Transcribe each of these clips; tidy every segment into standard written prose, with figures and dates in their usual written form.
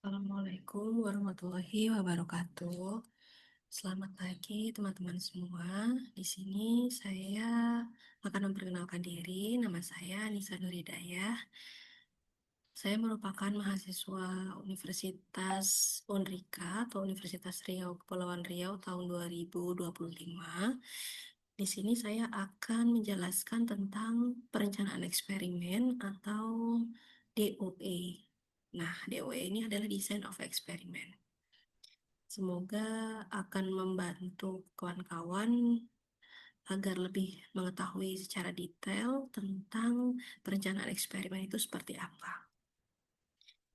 Assalamualaikum warahmatullahi wabarakatuh. Selamat pagi teman-teman semua. Di sini saya akan memperkenalkan diri. Nama saya Nisa Nuridayah. Saya merupakan mahasiswa Universitas Unrika atau Universitas Riau Kepulauan Riau tahun 2025. Di sini saya akan menjelaskan tentang perencanaan eksperimen atau DOE. Nah, DOE ini adalah Design of Experiment. Semoga akan membantu kawan-kawan agar lebih mengetahui secara detail tentang perencanaan eksperimen itu seperti apa.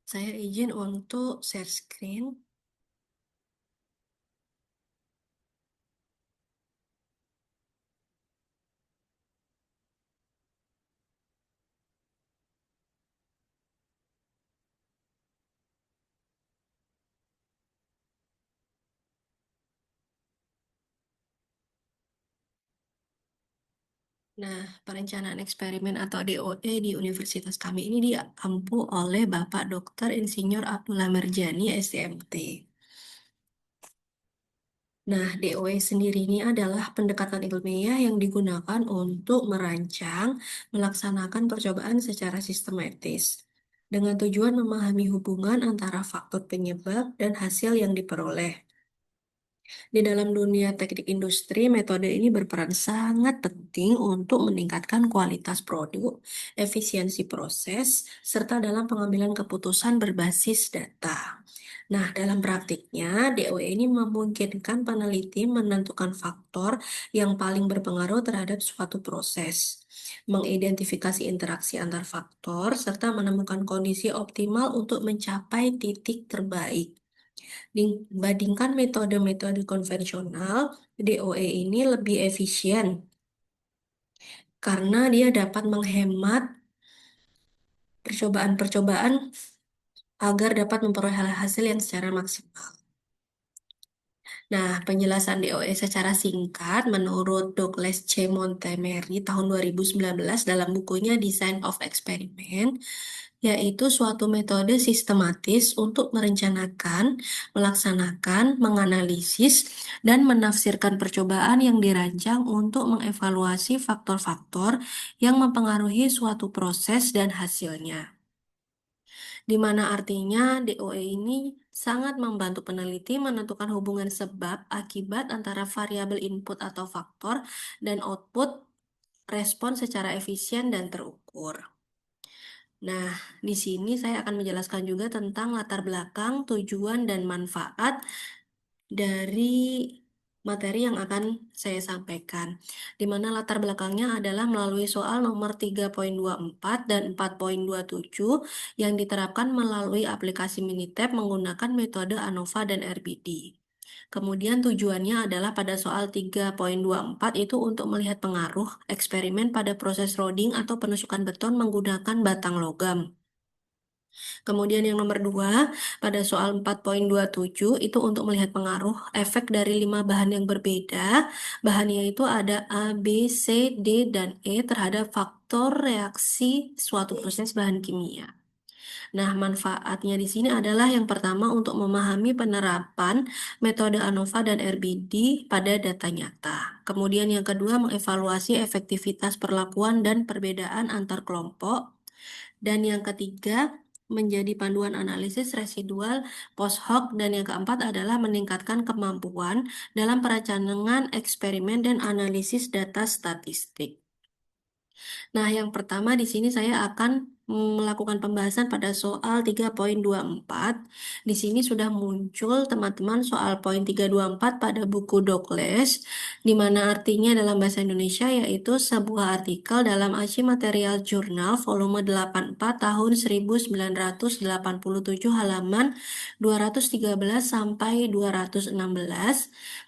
Saya izin untuk share screen. Nah, perencanaan eksperimen atau DOE di universitas kami ini diampu oleh Bapak Dr. Insinyur Abdullah Merjani, STMT. Nah, DOE sendiri ini adalah pendekatan ilmiah yang digunakan untuk merancang, melaksanakan percobaan secara sistematis, dengan tujuan memahami hubungan antara faktor penyebab dan hasil yang diperoleh. Di dalam dunia teknik industri, metode ini berperan sangat penting untuk meningkatkan kualitas produk, efisiensi proses, serta dalam pengambilan keputusan berbasis data. Nah, dalam praktiknya, DOE ini memungkinkan peneliti menentukan faktor yang paling berpengaruh terhadap suatu proses, mengidentifikasi interaksi antar faktor, serta menemukan kondisi optimal untuk mencapai titik terbaik. Dibandingkan metode-metode konvensional, DOE ini lebih efisien karena dia dapat menghemat percobaan-percobaan agar dapat memperoleh hasil yang secara maksimal. Nah, penjelasan DOE secara singkat menurut Douglas C. Montgomery tahun 2019 dalam bukunya Design of Experiment, yaitu suatu metode sistematis untuk merencanakan, melaksanakan, menganalisis, dan menafsirkan percobaan yang dirancang untuk mengevaluasi faktor-faktor yang mempengaruhi suatu proses dan hasilnya. Di mana artinya DOE ini sangat membantu peneliti menentukan hubungan sebab akibat antara variabel input atau faktor dan output respon secara efisien dan terukur. Nah, di sini saya akan menjelaskan juga tentang latar belakang, tujuan, dan manfaat dari materi yang akan saya sampaikan. Di mana latar belakangnya adalah melalui soal nomor 3.24 dan 4.27 yang diterapkan melalui aplikasi Minitab menggunakan metode ANOVA dan RBD. Kemudian tujuannya adalah pada soal 3.24 itu untuk melihat pengaruh eksperimen pada proses rodding atau penusukan beton menggunakan batang logam. Kemudian yang nomor 2, pada soal 4.27 itu untuk melihat pengaruh efek dari 5 bahan yang berbeda. Bahannya itu ada A, B, C, D, dan E terhadap faktor reaksi suatu proses bahan kimia. Nah, manfaatnya di sini adalah yang pertama untuk memahami penerapan metode ANOVA dan RBD pada data nyata. Kemudian yang kedua, mengevaluasi efektivitas perlakuan dan perbedaan antar kelompok. Dan yang ketiga, menjadi panduan analisis residual post hoc. Dan yang keempat adalah meningkatkan kemampuan dalam perencanaan eksperimen dan analisis data statistik. Nah, yang pertama di sini saya akan melakukan pembahasan pada soal 3.24. Di sini sudah muncul teman-teman soal poin 324 pada buku Douglas, di mana artinya dalam bahasa Indonesia yaitu sebuah artikel dalam Aci Material Journal volume 84 tahun 1987 halaman 213 sampai 216.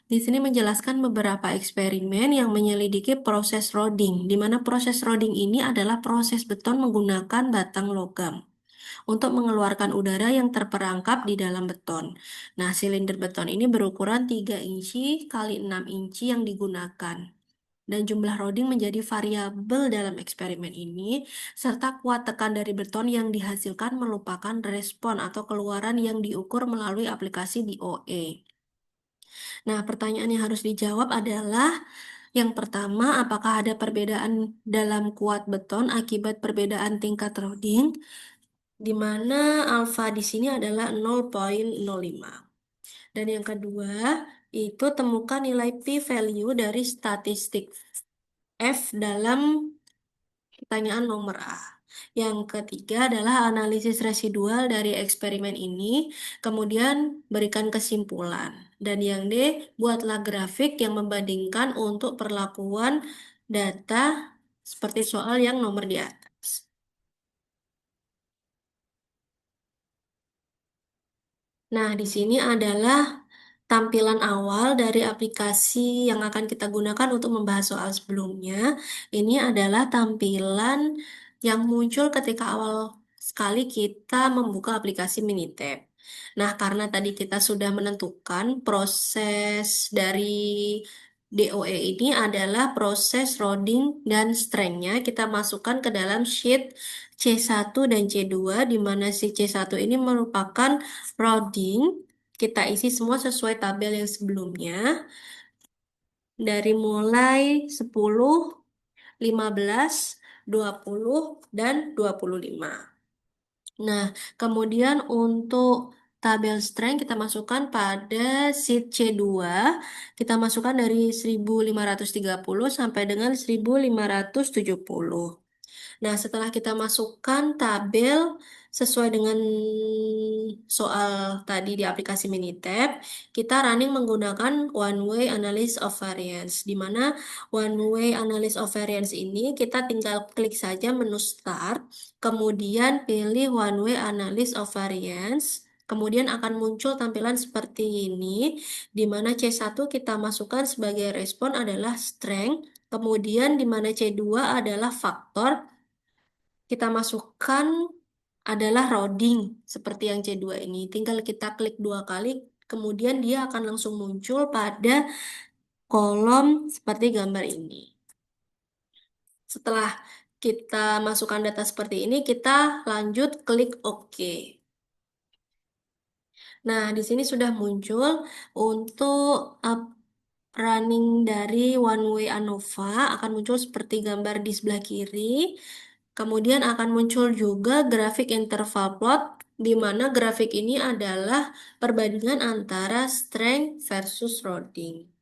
Di sini menjelaskan beberapa eksperimen yang menyelidiki proses rodding, di mana proses rodding ini adalah proses beton menggunakan batang logam untuk mengeluarkan udara yang terperangkap di dalam beton. Nah, silinder beton ini berukuran 3 inci kali 6 inci yang digunakan. dan jumlah loading menjadi variabel dalam eksperimen ini, serta kuat tekan dari beton yang dihasilkan merupakan respon atau keluaran yang diukur melalui aplikasi DOE. Nah, pertanyaan yang harus dijawab adalah yang pertama, apakah ada perbedaan dalam kuat beton akibat perbedaan tingkat loading, di mana alfa di sini adalah 0,05. Dan yang kedua, itu temukan nilai p-value dari statistik F dalam pertanyaan nomor A. Yang ketiga adalah analisis residual dari eksperimen ini, kemudian berikan kesimpulan. Dan yang D, buatlah grafik yang membandingkan untuk perlakuan data seperti soal yang nomor di atas. Nah, di sini adalah tampilan awal dari aplikasi yang akan kita gunakan untuk membahas soal sebelumnya. Ini adalah tampilan yang muncul ketika awal sekali kita membuka aplikasi Minitab. Nah, karena tadi kita sudah menentukan proses dari DOE ini adalah proses loading dan strength-nya kita masukkan ke dalam sheet C1 dan C2, di mana si C1 ini merupakan loading. Kita isi semua sesuai tabel yang sebelumnya. Dari mulai 10, 15, 20, dan 25. Nah, kemudian untuk tabel strength kita masukkan pada sheet C2. Kita masukkan dari 1530 sampai dengan 1570. Nah, setelah kita masukkan tabel sesuai dengan soal tadi di aplikasi Minitab, kita running menggunakan one way analysis of variance, di mana one way analysis of variance ini kita tinggal klik saja menu start, kemudian pilih one way analysis of variance, kemudian akan muncul tampilan seperti ini, di mana C1 kita masukkan sebagai respon adalah strength, kemudian di mana C2 adalah faktor, kita masukkan adalah routing seperti yang C2 ini. Tinggal kita klik dua kali, kemudian dia akan langsung muncul pada kolom seperti gambar ini. Setelah kita masukkan data seperti ini, kita lanjut klik OK. Nah, di sini sudah muncul untuk running dari one way ANOVA akan muncul seperti gambar di sebelah kiri. Kemudian akan muncul juga grafik interval plot, di mana grafik ini adalah perbandingan antara strength versus loading.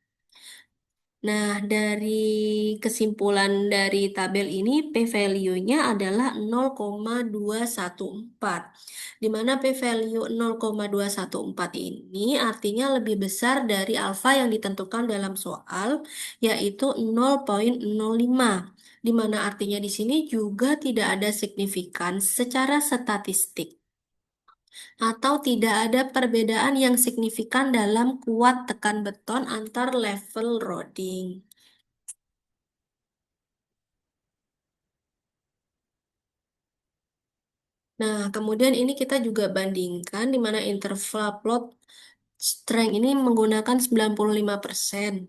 Nah, dari kesimpulan dari tabel ini, p-value-nya adalah 0,214. Di mana p-value 0,214 ini artinya lebih besar dari alfa yang ditentukan dalam soal, yaitu 0,05. Di mana artinya di sini juga tidak ada signifikan secara statistik atau tidak ada perbedaan yang signifikan dalam kuat tekan beton antar level loading. Nah, kemudian ini kita juga bandingkan di mana interval plot strength ini menggunakan 95%.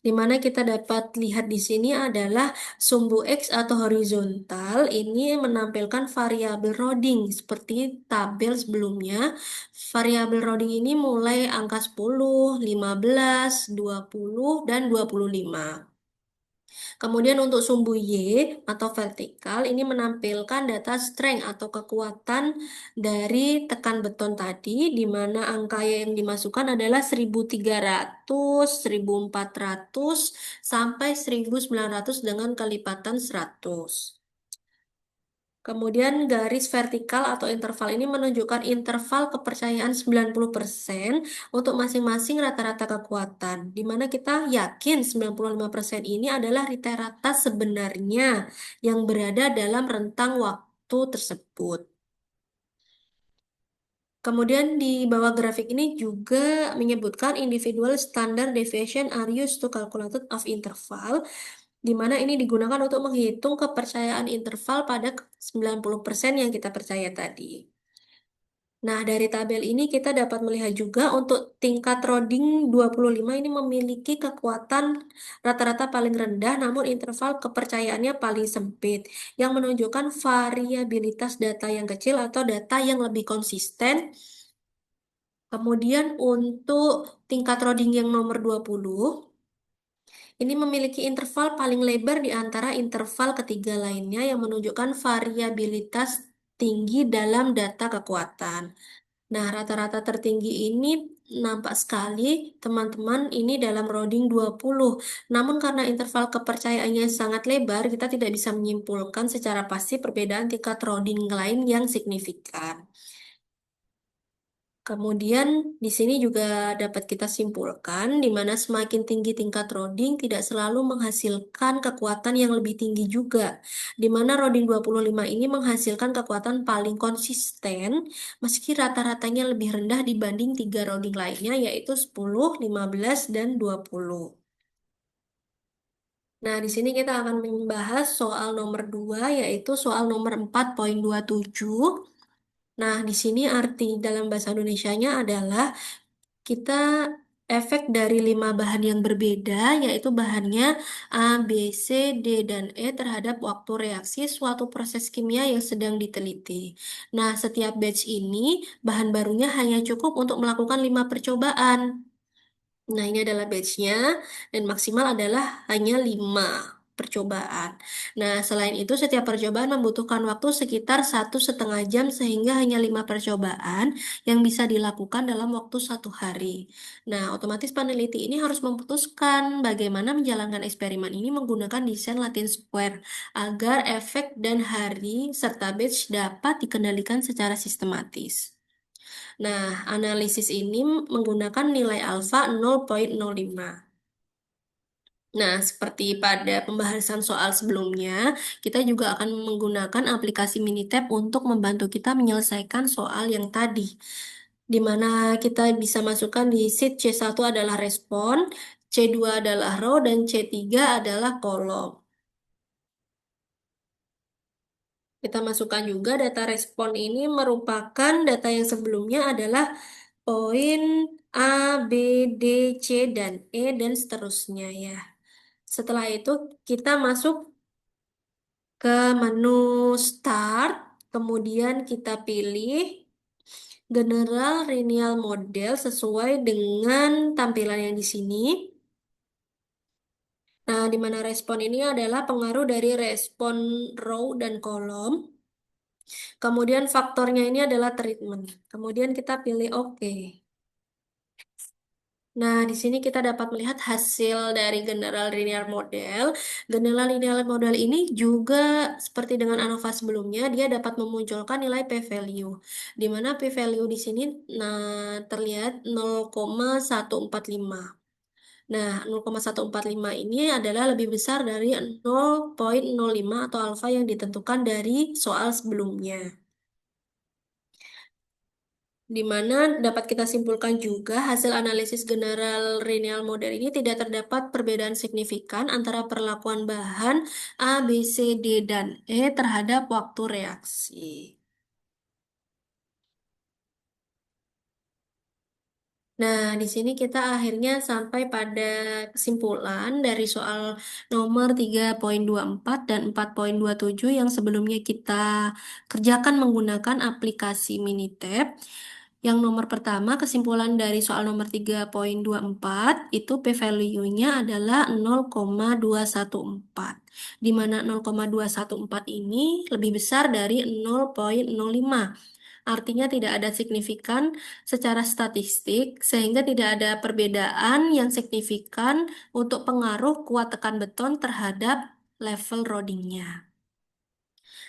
Di mana kita dapat lihat di sini adalah sumbu X atau horizontal ini menampilkan variabel loading seperti tabel sebelumnya. Variabel loading ini mulai angka 10, 15, 20, dan 25. Kemudian untuk sumbu Y atau vertikal ini menampilkan data strength atau kekuatan dari tekan beton tadi, di mana angka yang dimasukkan adalah 1300, 1400, sampai 1900 dengan kelipatan 100. Kemudian garis vertikal atau interval ini menunjukkan interval kepercayaan 90% untuk masing-masing rata-rata kekuatan, di mana kita yakin 95% ini adalah rata-rata sebenarnya yang berada dalam rentang waktu tersebut. Kemudian di bawah grafik ini juga menyebutkan individual standard deviation are used to calculate of interval, di mana ini digunakan untuk menghitung kepercayaan interval pada 90% yang kita percaya tadi. Nah, dari tabel ini kita dapat melihat juga untuk tingkat Roding 25 ini memiliki kekuatan rata-rata paling rendah, namun interval kepercayaannya paling sempit, yang menunjukkan variabilitas data yang kecil atau data yang lebih konsisten. Kemudian untuk tingkat Roding yang nomor 20, ini memiliki interval paling lebar di antara interval ketiga lainnya yang menunjukkan variabilitas tinggi dalam data kekuatan. Nah, rata-rata tertinggi ini nampak sekali teman-teman ini dalam Roding 20. Namun karena interval kepercayaannya sangat lebar, kita tidak bisa menyimpulkan secara pasti perbedaan tingkat Roding lain yang signifikan. Kemudian di sini juga dapat kita simpulkan di mana semakin tinggi tingkat Roding tidak selalu menghasilkan kekuatan yang lebih tinggi juga. Di mana Roding 25 ini menghasilkan kekuatan paling konsisten meski rata-ratanya lebih rendah dibanding tiga Roding lainnya yaitu 10, 15, dan 20. Nah, di sini kita akan membahas soal nomor 2 yaitu soal nomor 4.27. Nah, di sini arti dalam bahasa Indonesianya adalah kita efek dari lima bahan yang berbeda, yaitu bahannya A, B, C, D, dan E terhadap waktu reaksi suatu proses kimia yang sedang diteliti. Nah, setiap batch ini, bahan barunya hanya cukup untuk melakukan 5 percobaan. Nah, ini adalah batchnya dan maksimal adalah hanya 5 percobaan. Nah, selain itu setiap percobaan membutuhkan waktu sekitar 1,5 jam sehingga hanya 5 percobaan yang bisa dilakukan dalam waktu 1 hari. Nah, otomatis peneliti ini harus memutuskan bagaimana menjalankan eksperimen ini menggunakan desain Latin Square agar efek dan hari serta batch dapat dikendalikan secara sistematis. Nah, analisis ini menggunakan nilai alfa 0,05. Nah, seperti pada pembahasan soal sebelumnya, kita juga akan menggunakan aplikasi Minitab untuk membantu kita menyelesaikan soal yang tadi, di mana kita bisa masukkan di sheet C1 adalah respon, C2 adalah row, dan C3 adalah kolom. Kita masukkan juga data respon ini merupakan data yang sebelumnya adalah poin A, B, D, C, dan E, dan seterusnya ya. Setelah itu kita masuk ke menu Start, kemudian kita pilih General Linear Model sesuai dengan tampilan yang di sini. Nah, di mana respon ini adalah pengaruh dari respon row dan kolom. Kemudian faktornya ini adalah treatment. Kemudian kita pilih OK. Nah, di sini kita dapat melihat hasil dari General Linear Model. General Linear Model ini juga seperti dengan ANOVA sebelumnya, dia dapat memunculkan nilai p-value. Di mana p-value di sini terlihat 0,145. Nah, 0,145 ini adalah lebih besar dari 0,05 atau alfa yang ditentukan dari soal sebelumnya. Di mana dapat kita simpulkan juga hasil analisis general linear model ini tidak terdapat perbedaan signifikan antara perlakuan bahan A, B, C, D, dan E terhadap waktu reaksi. Nah, di sini kita akhirnya sampai pada kesimpulan dari soal nomor 3.24 dan 4.27 yang sebelumnya kita kerjakan menggunakan aplikasi Minitab. Yang nomor pertama, kesimpulan dari soal nomor 3.24 itu p-value-nya adalah 0,214, di mana 0,214 ini lebih besar dari 0,05. Artinya tidak ada signifikan secara statistik, sehingga tidak ada perbedaan yang signifikan untuk pengaruh kuat tekan beton terhadap level loadingnya.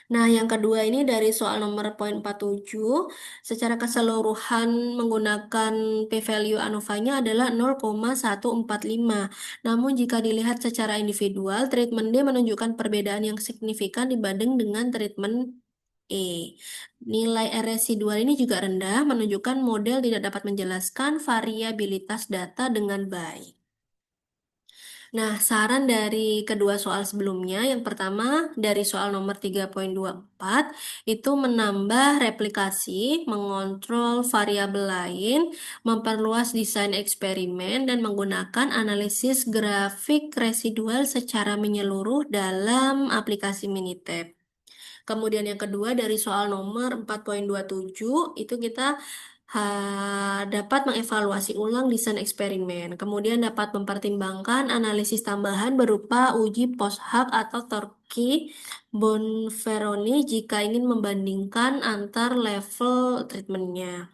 Nah, yang kedua ini dari soal nomor poin 47, secara keseluruhan menggunakan p-value ANOVA-nya adalah 0,145. Namun jika dilihat secara individual, treatment D menunjukkan perbedaan yang signifikan dibanding dengan treatment E. Nilai R residual ini juga rendah, menunjukkan model tidak dapat menjelaskan variabilitas data dengan baik. Nah, saran dari kedua soal sebelumnya, yang pertama dari soal nomor 3.24 itu menambah replikasi, mengontrol variabel lain, memperluas desain eksperimen, dan menggunakan analisis grafik residual secara menyeluruh dalam aplikasi Minitab. Kemudian yang kedua dari soal nomor 4.27 itu kita dapat mengevaluasi ulang desain eksperimen. Kemudian dapat mempertimbangkan analisis tambahan berupa uji post hoc atau Torquay Bonferroni jika ingin membandingkan antar level treatmentnya.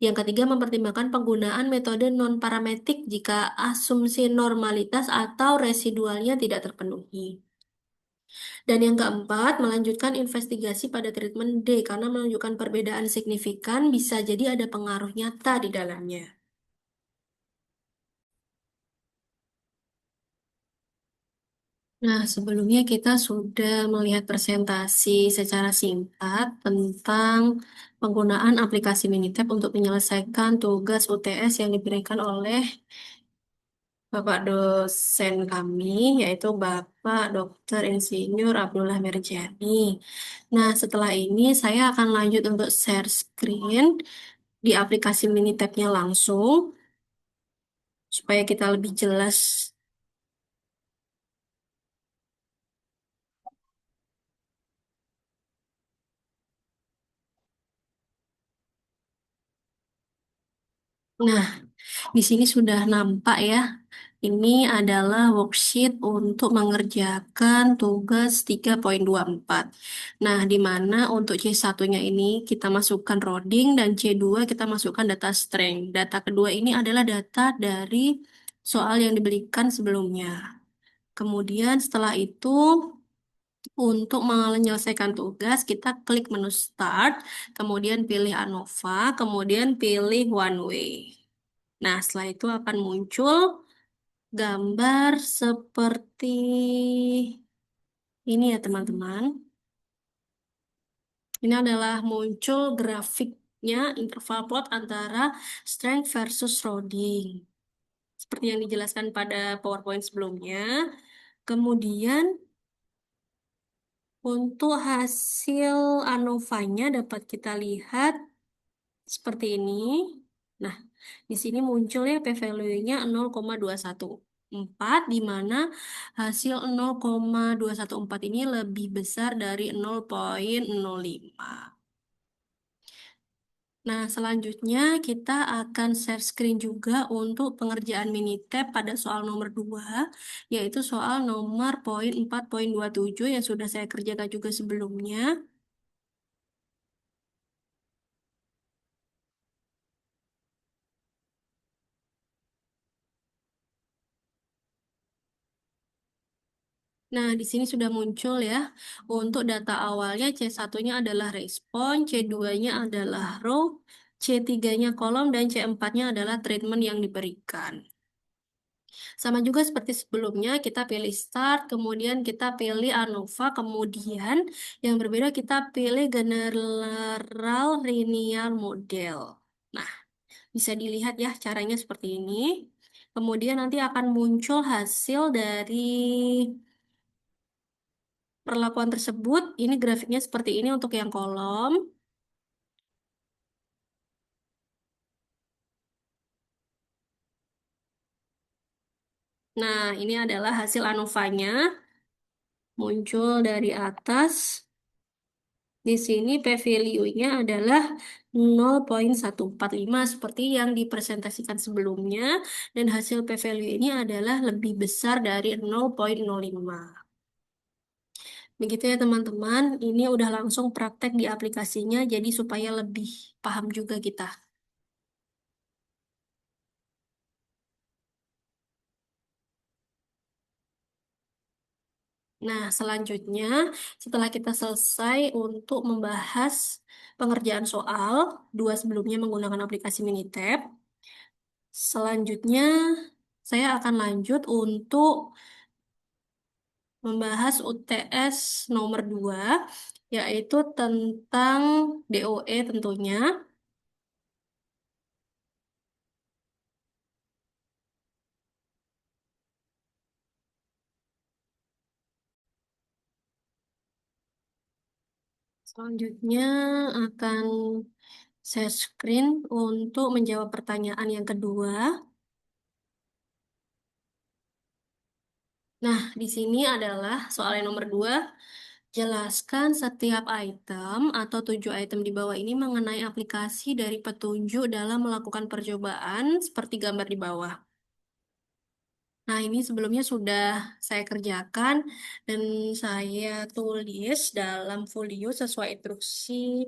Yang ketiga, mempertimbangkan penggunaan metode non-parametrik jika asumsi normalitas atau residualnya tidak terpenuhi. Dan yang keempat, melanjutkan investigasi pada treatment D karena menunjukkan perbedaan signifikan bisa jadi ada pengaruh nyata di dalamnya. Nah, sebelumnya kita sudah melihat presentasi secara singkat tentang penggunaan aplikasi Minitab untuk menyelesaikan tugas UTS yang diberikan oleh Bapak dosen kami, yaitu Bapak Dr. Insinyur Abdullah Merjani. Nah, setelah ini saya akan lanjut untuk share screen di aplikasi Minitab-nya langsung, supaya kita lebih jelas. Nah, di sini sudah nampak ya. Ini adalah worksheet untuk mengerjakan tugas 3.24. Nah, di mana untuk C1-nya ini kita masukkan roading dan C2 kita masukkan data string. Data kedua ini adalah data dari soal yang diberikan sebelumnya. Kemudian setelah itu untuk menyelesaikan tugas, kita klik menu Start, kemudian pilih ANOVA, kemudian pilih One Way. Nah, setelah itu akan muncul gambar seperti ini ya, teman-teman. Ini adalah muncul grafiknya interval plot antara strength versus loading. Seperti yang dijelaskan pada PowerPoint sebelumnya. Kemudian untuk hasil ANOVA-nya dapat kita lihat seperti ini. Nah, di sini munculnya p-value-nya 0,214, di mana hasil 0,214 ini lebih besar dari 0,05. Nah, selanjutnya kita akan share screen juga untuk pengerjaan Minitab pada soal nomor 2, yaitu soal nomor poin 4.27 yang sudah saya kerjakan juga sebelumnya. Nah, di sini sudah muncul ya. Untuk data awalnya C1-nya adalah respon, C2-nya adalah row, C3-nya kolom, dan C4-nya adalah treatment yang diberikan. Sama juga seperti sebelumnya, kita pilih start, kemudian kita pilih ANOVA, kemudian yang berbeda kita pilih general linear model. Nah, bisa dilihat ya caranya seperti ini. Kemudian nanti akan muncul hasil dari perlakuan tersebut. Ini grafiknya seperti ini untuk yang kolom. Nah, ini adalah hasil ANOVA-nya. Muncul dari atas. Di sini p-value-nya adalah 0,145 seperti yang dipresentasikan sebelumnya. Dan hasil p-value ini adalah lebih besar dari 0,05. Begitu ya teman-teman. Ini udah langsung praktek di aplikasinya, jadi supaya lebih paham juga kita. Nah, selanjutnya, setelah kita selesai untuk membahas pengerjaan soal, dua sebelumnya menggunakan aplikasi Minitab, selanjutnya saya akan lanjut untuk membahas UTS nomor 2, yaitu tentang DOE tentunya. Selanjutnya akan saya screen untuk menjawab pertanyaan yang kedua. Nah, di sini adalah soal yang nomor 2. Jelaskan setiap item atau 7 item di bawah ini mengenai aplikasi dari petunjuk dalam melakukan percobaan seperti gambar di bawah. Nah, ini sebelumnya sudah saya kerjakan dan saya tulis dalam folio sesuai instruksi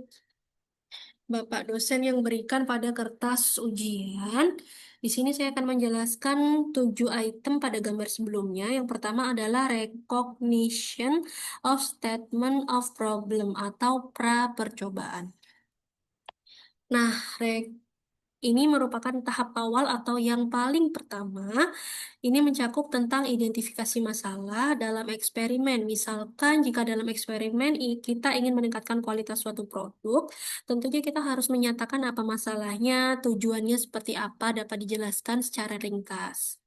Bapak dosen yang berikan pada kertas ujian. Di sini saya akan menjelaskan 7 item pada gambar sebelumnya. Yang pertama adalah recognition of statement of problem atau pra percobaan. Nah, ini merupakan tahap awal atau yang paling pertama. Ini mencakup tentang identifikasi masalah dalam eksperimen. Misalkan jika dalam eksperimen kita ingin meningkatkan kualitas suatu produk, tentunya kita harus menyatakan apa masalahnya, tujuannya seperti apa, dapat dijelaskan secara ringkas.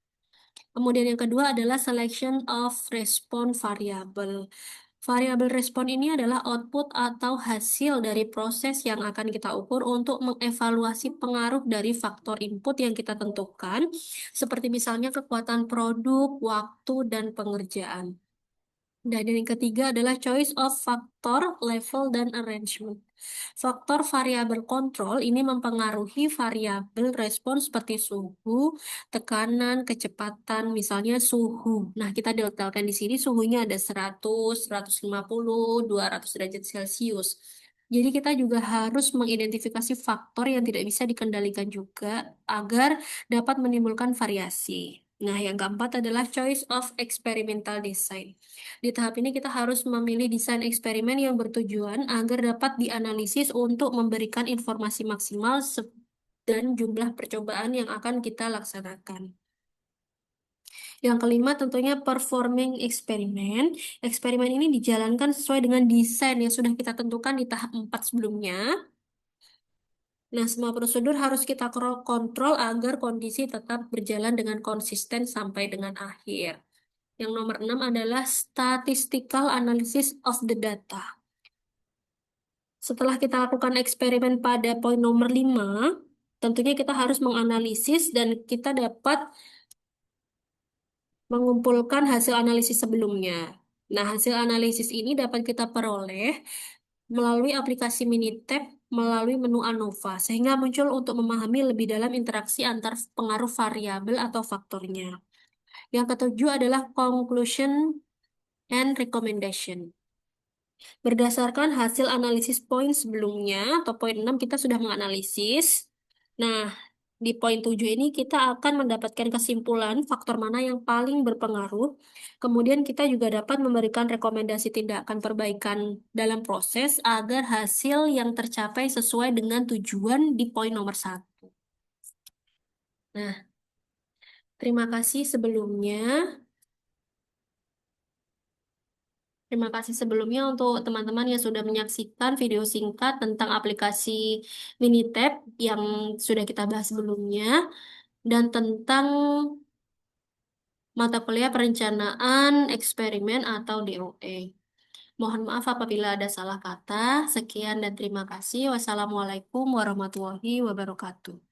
Kemudian yang kedua adalah selection of response variable. Variabel respon ini adalah output atau hasil dari proses yang akan kita ukur untuk mengevaluasi pengaruh dari faktor input yang kita tentukan, seperti misalnya kekuatan produk, waktu, dan pengerjaan. Dan yang ketiga adalah choice of factor, level, dan arrangement. Faktor variabel kontrol ini mempengaruhi variabel respon seperti suhu, tekanan, kecepatan, misalnya suhu. Nah, kita detailkan di sini suhunya ada 100, 150, 200 derajat Celcius. Jadi kita juga harus mengidentifikasi faktor yang tidak bisa dikendalikan juga agar dapat menimbulkan variasi. Nah, yang keempat adalah choice of experimental design. Di tahap ini kita harus memilih desain eksperimen yang bertujuan agar dapat dianalisis untuk memberikan informasi maksimal dan jumlah percobaan yang akan kita laksanakan. Yang kelima tentunya performing eksperimen. Eksperimen ini dijalankan sesuai dengan desain yang sudah kita tentukan di tahap 4 sebelumnya. Nah, semua prosedur harus kita kontrol agar kondisi tetap berjalan dengan konsisten sampai dengan akhir. Yang nomor 6 adalah statistical analysis of the data. Setelah kita lakukan eksperimen pada poin nomor 5, tentunya kita harus menganalisis dan kita dapat mengumpulkan hasil analisis sebelumnya. Nah, hasil analisis ini dapat kita peroleh melalui aplikasi Minitab melalui menu ANOVA, sehingga muncul untuk memahami lebih dalam interaksi antar pengaruh variabel atau faktornya. Yang ketujuh adalah conclusion and recommendation. Berdasarkan hasil analisis poin sebelumnya, atau poin 6 kita sudah menganalisis. Nah, di poin 7 ini kita akan mendapatkan kesimpulan faktor mana yang paling berpengaruh. Kemudian kita juga dapat memberikan rekomendasi tindakan perbaikan dalam proses agar hasil yang tercapai sesuai dengan tujuan di poin nomor 1. Nah, terima kasih sebelumnya. Terima kasih sebelumnya untuk teman-teman yang sudah menyaksikan video singkat tentang aplikasi Minitab yang sudah kita bahas sebelumnya dan tentang mata kuliah perencanaan eksperimen atau DOE. Mohon maaf apabila ada salah kata. Sekian dan terima kasih. Wassalamualaikum warahmatullahi wabarakatuh.